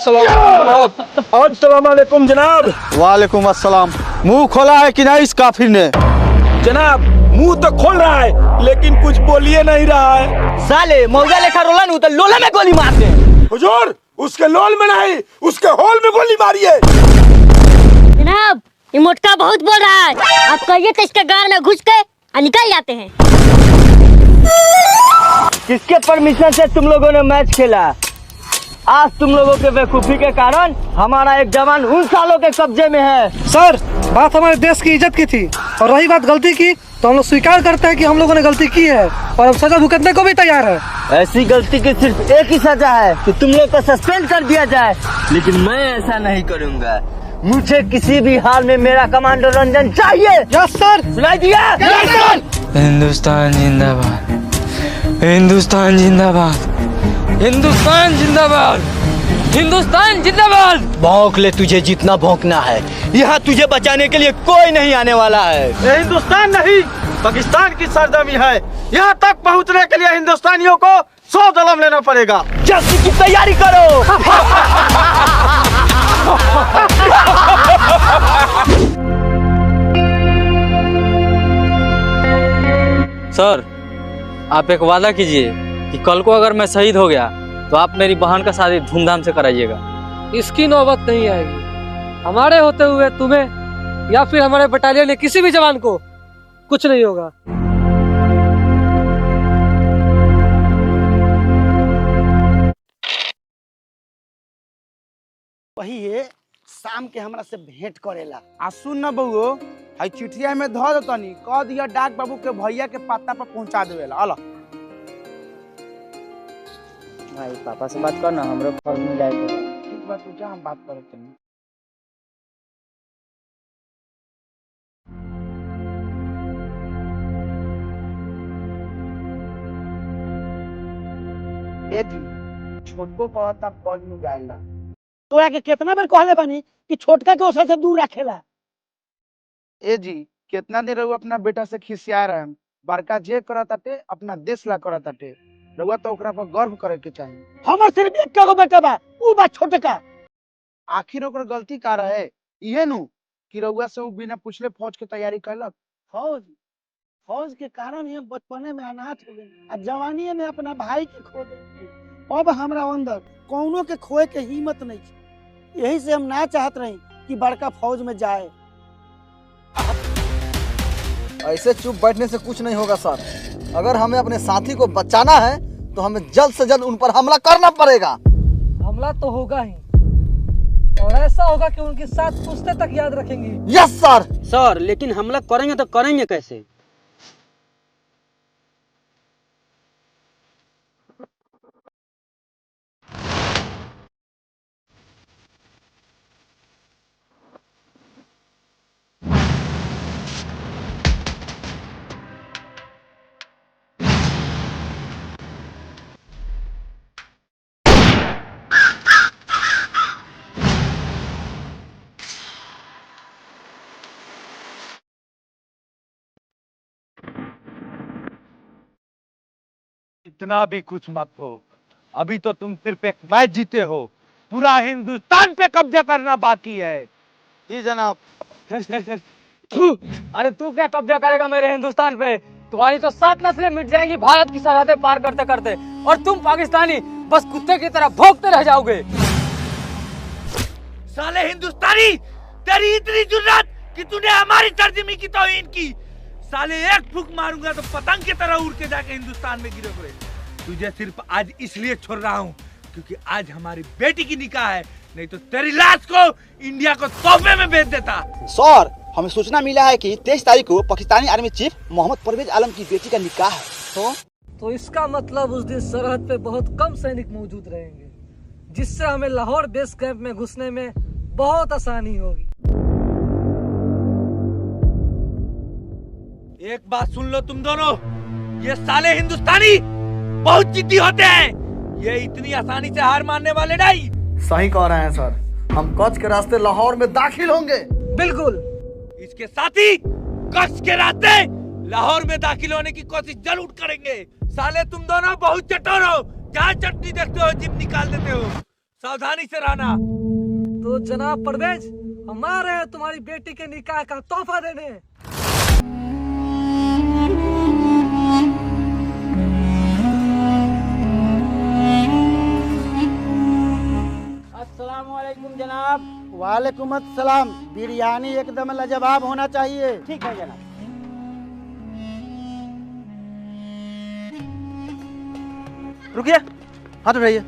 अस्सलामुअलैकुम जनाब। वालेकुम अस्सलाम। मुंह खोला है कि नहीं इस काफिर ने? जनाब मुंह तो खोल रहा है लेकिन कुछ बोलिए नहीं रहा है। साले मौजा लेखा रोला नहीं तो लोला में गोली मारते हैं। हुजूर उसके लोल में नहीं उसके होल में गोली मारिए। जनाब ये मोटका बहुत बोल रहा है, आप कहिए तो इसके गाल में घुस के निकल जाते हैं। किसके परमिशन से तुम लोगों ने मैच खेला? आज तुम लोगों के बेवकूफी के कारण हमारा एक जवान उन सालों के कब्जे में है। सर बात हमारे देश की इज्जत की थी और रही बात गलती की तो हम लोग स्वीकार करते हैं कि हम लोगों ने गलती की है और अब सजा भुगतने को भी तैयार है। ऐसी गलती की सिर्फ एक ही सजा है कि तुम लोग को सस्पेंड कर दिया जाए, लेकिन मैं ऐसा नहीं करूंगा। मुझे किसी भी हाल में मेरा कमांडो रंजन चाहिए। Yes sir. सुनाई दिया? Yes sir. हिंदुस्तान जिंदाबाद, हिंदुस्तान जिंदाबाद, हिंदुस्तान जिंदाबाद, हिंदुस्तान जिंदाबाद। भौंक ले तुझे जितना भौंकना है, यहाँ तुझे बचाने के लिए कोई नहीं आने वाला है। ये हिंदुस्तान नहीं पाकिस्तान की सरजमी है। यहाँ तक पहुँचने के लिए हिंदुस्तानियों को 100 जन्म लेना पड़ेगा। जल्दी की तैयारी करो। सर आप एक वादा कीजिए कि कल को अगर मैं शहीद हो गया तो आप मेरी बहन का शादी धूमधाम से कराइएगा। इसकी नौबत नहीं आएगी। हमारे होते हुए तुम्हें या फिर हमारे बटालियन ने किसी भी जवान को कुछ नहीं होगा। वही है शाम के हमरा से भेंट करेला। आ सुन न बउओ, हई चिठिया में धो दो तनी, कह दिया डाक बाबू के भैया के पत्ता पर पहुंचा देवेला। अला भाई पापा से बात करना, हमरो फॉर्म मिल जाएगा। ठीक बात तू जा, हम बात करते हैं। ए जी छोटको कहता फौज में जाएगा। तोरा के कितना बार कहले बानी कि छोटका के ओसे से दूर रखेला। ए जी कितना देर रहुआ अपना बेटा से खिसिया रहे हैं। बड़का जे करत ताटे अपना देश ला करत ताटे, रहुआ तो ओकरा पर गर्व करे के चाहिए। हमर सिर्फ एक गो बेटा बा, ऊ बा छोटका। आखिर ओकर गलती का रहे इहे नु कि रहुआ से ऊ बिना पूछले फौज के तैयारी कैलक। फौज के कारण ये बचपने में अनाथ हो गए, अब जवानी में अपना भाई के खो दे। अब हमरा अंदर कौनो के खोए के हिम्मत नहीं है। यही से हम ना चाहत रही कि बड़का फौज में जाए। ऐसे चुप बैठने से कुछ नहीं होगा सर। अगर हमें अपने साथी को बचाना है तो हमें जल्द से जल्द उन पर हमला करना पड़ेगा। हमला तो होगा ही और ऐसा होगा कि उनकी साथ पूछते तक याद रखेंगे। Yes sir. सर लेकिन हमला करेंगे तो करेंगे कैसे? इतना भी कुछ मत हो, अभी तो तुम सिर्फ एक मैच जीते हो, पूरा हिंदुस्तान पे कब्जा करना बाकी है। जी जनाब। अरे तू क्या कब्जा करेगा मेरे हिंदुस्तान पे? तुम्हारी तो 7 नस्लें मिट जाएंगी भारत की सरहदें पार करते करते, और तुम पाकिस्तानी बस कुत्ते की तरह भौंकते रह जाओगे। साले हिंदुस्तानी, तेरी इतनी जुर्रत कि तूने हमारी सरजमी की तौहीन की। साले एक फूंक मारूंगा तो पतंग की तरह उड़ के जाके हिंदुस्तान में गिरोगे। तुझे सिर्फ आज इसलिए छोड़ रहा हूँ क्योंकि आज हमारी बेटी की निकाह है, नहीं तो तेरी लाश को इंडिया को तोहफे में भेज देता। सर हमें सूचना मिला है कि 23 तारीख को पाकिस्तानी आर्मी चीफ मोहम्मद परवेज आलम की बेटी का निकाह है। तो इसका मतलब उस दिन सरहद पे बहुत कम सैनिक मौजूद रहेंगे, जिससे हमें लाहौर बेस कैंप में घुसने में बहुत आसानी होगी। एक बात सुन लो तुम दोनों, ये साले हिंदुस्तानी बहुत जिद्दी होते हैं। ये इतनी आसानी से हार मानने वाले नहीं। सही कह रहे हैं सर, हम कच्छ के रास्ते लाहौर में दाखिल होंगे। बिल्कुल। इसके साथ ही कच्छ के रास्ते लाहौर में दाखिल होने की कोशिश जरूर करेंगे। साले तुम दोनों बहुत चटोर हो, जहाँ चटनी देखते हो जिप निकाल देते हो। सावधानी से रहना। तो जनाब परवेज, हम आ रहे हैं तुम्हारी बेटी के निकाह का तोहफा देने। अस्सलाम वालेकुम जनाब। वालेकुम अस्सलाम। बिरयानी एकदम लाजवाब होना चाहिए। ठीक है जनाब। रुकिए, हाथ उठाइए।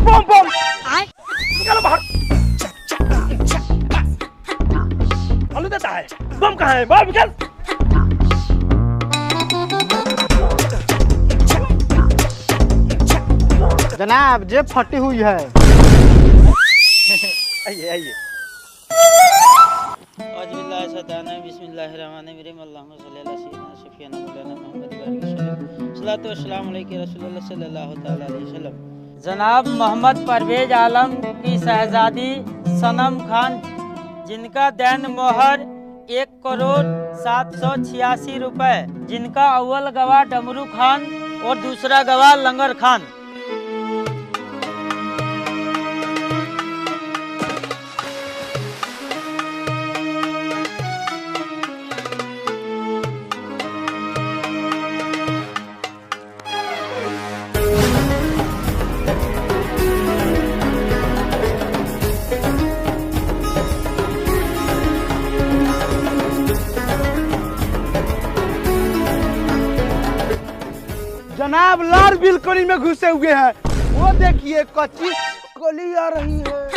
बम बम निकालो बाहर। आलू देता है, बम कहाँ है? बाहर निकल। जनाब जेब फटी हुई है। आइए आइए। जनाब मोहम्मद परवेज आलम की शहजादी सनम खान, जिनका दैन मोहर 1,07,86 रुपए, जिनका अव्वल गवाह डमरू खान और दूसरा गवाह लंगर खान। जनाब लाल बिलकोनी में घुसे हुए हैं। वो देखिए कच्ची कली आ रही है।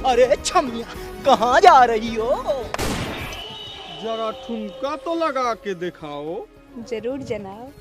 अरे छमिया, कहाँ जा रही हो? जरा ठुमका तो लगा के दिखाओ। जरूर जनाब।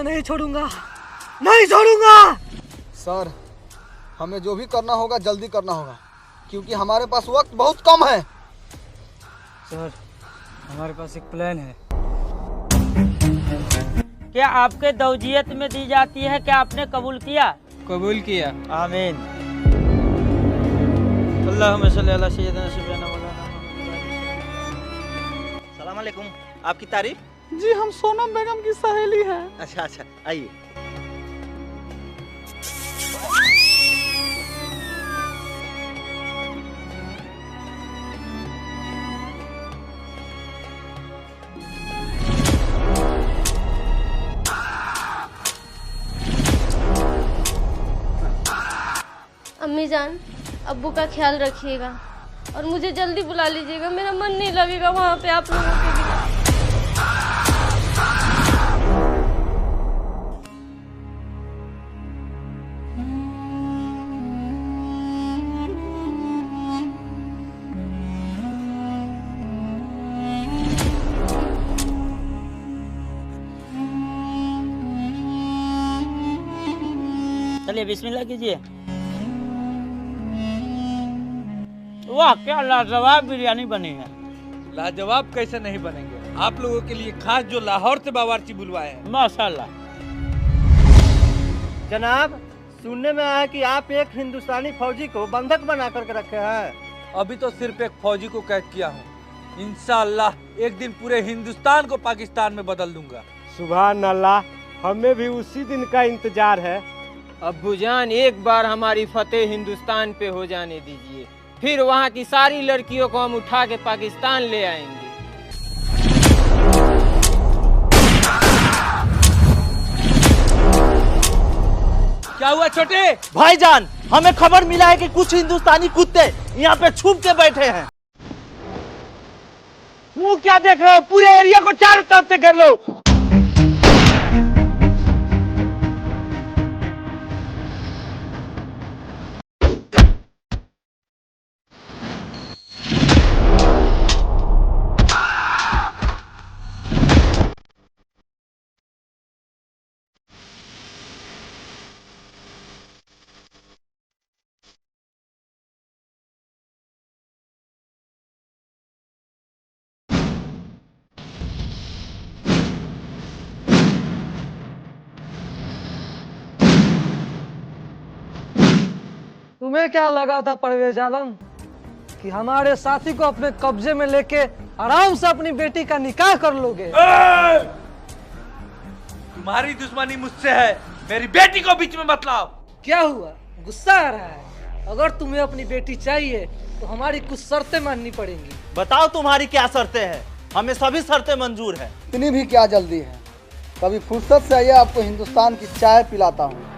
नहीं छोड़ूंगा, नहीं छोड़ूंगा। सर, हमें जो भी करना होगा जल्दी करना होगा, क्योंकि हमारे पास वक्त बहुत कम है। सर, हमारे पास एक प्लान है। क्या आपके दौजियत में दी जाती है? क्या आपने कबूल किया? कबूल किया। आमीन। सलाम अलैकुम। आपकी तारीफ? जी हम सोनम बेगम की सहेली हैं। अच्छा अच्छा, आइए। अम्मी जान, अब्बू का ख्याल रखिएगा और मुझे जल्दी बुला लीजिएगा, मेरा मन नहीं लगेगा वहाँ पे आप लोगों के बिना। चलिए बिस्मिल्लाह कीजिए। वाह क्या लाजवाब बिरयानी बनी है। लाजवाब कैसे नहीं बनेंगे? आप लोगों के लिए खास जो लाहौर से बावर्ची बुलवाए हैं। माशाल्लाह। जनाब, सुनने में आया कि आप एक हिंदुस्तानी फौजी को बंधक बना करके रखे हैं। अभी तो सिर्फ एक फौजी को कैद किया हूँ। इंशाअल्लाह एक दिन पूरे हिंदुस्तान को पाकिस्तान में बदल दूंगा। सुभान अल्लाह, हमें भी उसी दिन का इंतजार है। अब्बूजान, एक बार हमारी फतेह हिंदुस्तान पे हो जाने दीजिए, फिर वहाँ की सारी लड़कियों को हम उठा के पाकिस्तान ले आएंगे। क्या हुआ छोटे? भाईजान, हमें खबर मिला है कि कुछ हिंदुस्तानी कुत्ते यहाँ पे छुप के बैठे हैं। वो क्या देख रहे हो? पूरे एरिया को चारों तरफ से घेर लो। तुम्हें क्या लगा था परवेज आलम कि हमारे साथी को अपने कब्जे में लेके आराम से अपनी बेटी का निकाह कर लोगे? तुम्हारी दुश्मनी मुझसे है, मेरी बेटी को बीच में मत लाओ। क्या हुआ, गुस्सा आ रहा है? अगर तुम्हें अपनी बेटी चाहिए तो हमारी कुछ शर्तें माननी पड़ेंगी। बताओ तुम्हारी क्या शर्तें हैं? हमें सभी शर्तें मंजूर है। इतनी भी क्या जल्दी है? कभी फुर्सत से आइए, आपको हिंदुस्तान की चाय पिलाता हूँ।